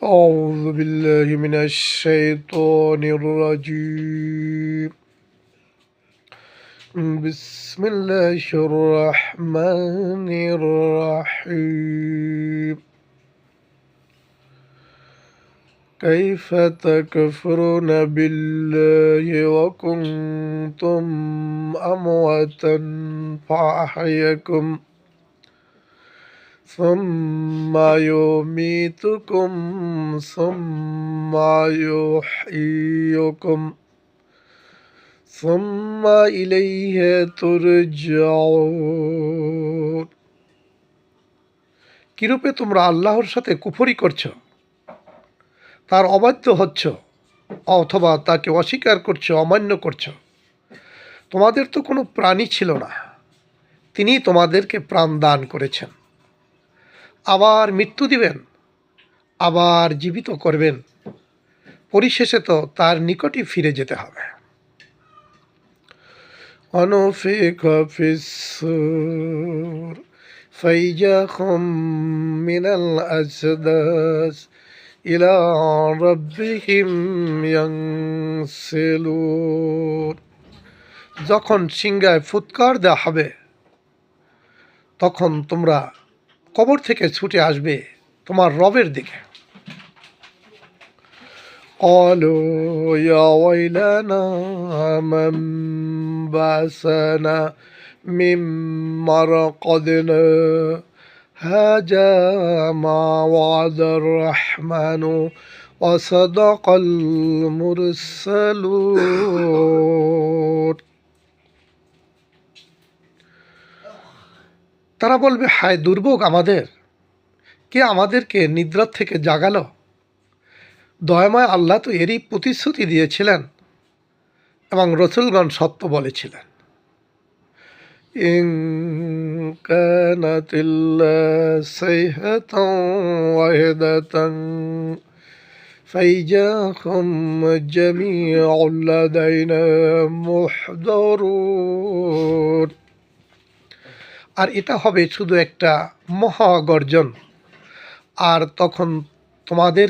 أعوذ بالله من الشيطان الرجيم. بسم الله الرحمن الرحيم. كيف تكفرون بالله وكنتم أمواتا فأحياكم ثم يميتكم ثم يحييكم ثم إليه ترجعون। কিরূপে তোমরা আল্লাহর সাথে কুফরি করছো, তার অবাধ্য হচ্ছ অথবা তাকে অস্বীকার করছো, অমান্য করছো। তোমাদের তো কোনো প্রাণী ছিল না, তিনি তোমাদেরকে প্রাণ দান করেছেন, আবার মৃত্যু দিবেন, আবার জীবিত করবেন, পরিশেষে তো তার নিকটই ফিরে যেতে হবে। ونفخ في الصور فإذا هم من الأجداث إلى ربهم ينسلون। যখন সিংহায় ফুৎকার দেওয়া হবে তখন তোমরা কবর থেকে ছুটে আসবে তোমার রবের দিকে। قالوا يا ويلنا من بعثنا من مرقدنا هذا ما وعد الرحمن وصدق المرسلون। তারা বলবে, হায় দুর্ভোগ আমাদের, কে আমাদেরকে নিদ্রা থেকে জাগালো? দয়াময় আল্লাহ তো এরই প্রতিশ্রুতি দিয়েছিলেন এবং রসুলগণ সত্য বলেছিলেন। ইন কানাত ইল্লা সাইহাতান ওয়াহিদাতান ফাইজা হুম জামিউল লাদাইনা মুহদারুন। আর এটা হবে শুধু একটা মহাগর্জন, আর তখন তোমাদের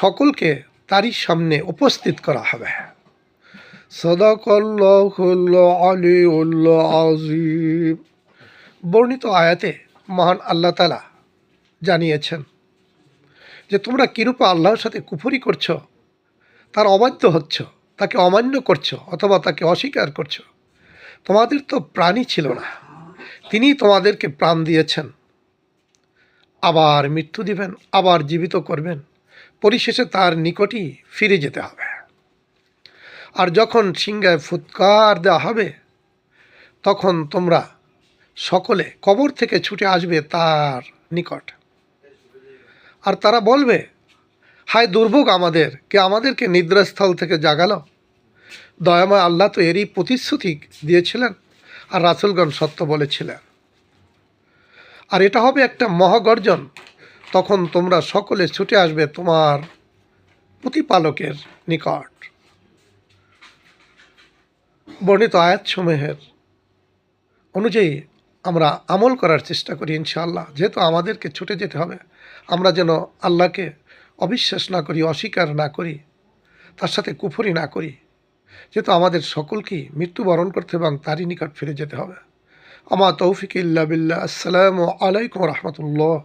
সকলকে তারই সামনে উপস্থিত করা হবে। সাদাকাল্লাহুল আলিয়্যুল আযীম। বর্ণিত আয়াতে মহান আল্লাহ তাআলা জানিয়েছেন যে তোমরা কিরূপে আল্লাহর সাথে কুফরি করছো, তার অবাধ্য হচ্ছ, তাকে অমান্য করছো অথবা তাকে অস্বীকার করছো। তোমাদের তো প্রাণী ছিল না, তিনি তোমাদেরকে প্রাণ দিয়েছেন, আবার মৃত্যু দিবেন, আবার জীবিত করবেন, পরিশেষে তার নিকটই ফিরে যেতে হবে। আর যখন সিংহায় ফুৎকার দেওয়া হবে তখন তোমরা সকলে কবর থেকে ছুটে আসবে তার নিকট। আর তারা বলবে, হায় দুর্ভোগ আমাদের, কে আমাদেরকে নিদ্রাস্থল থেকে জাগালো? দয়াময় আল্লাহ তো এরই প্রতিশ্রুতি দিয়েছিলেন আর রাসূলগণ সত্য বলেছিলেন। আর এটা হবে একটা মহাগর্জন, তখন তোমরা সকলে ছুটে আসবে তোমার প্রতিপালকের নিকট। বর্ণিত আয়াতসমূহের অনুযায়ী আমরা আমল করার চেষ্টা করি ইনশাআল্লাহ। যেহেতু আমাদেরকে ছুটে যেতে হবে, আমরা যেন আল্লাহকে অবিশ্বাস না করি, অস্বীকার না করি, তার সাথে কুফরি না করি, যেহেতু আমাদের সকলকেই মৃত্যুবরণ করতে এবং তারই নিকট ফিরে যেতে হবে। আমা তৌফিক ইল্লা বিল্লাহ। আসসালামু আলাইকুম রহমতুল্লাহ।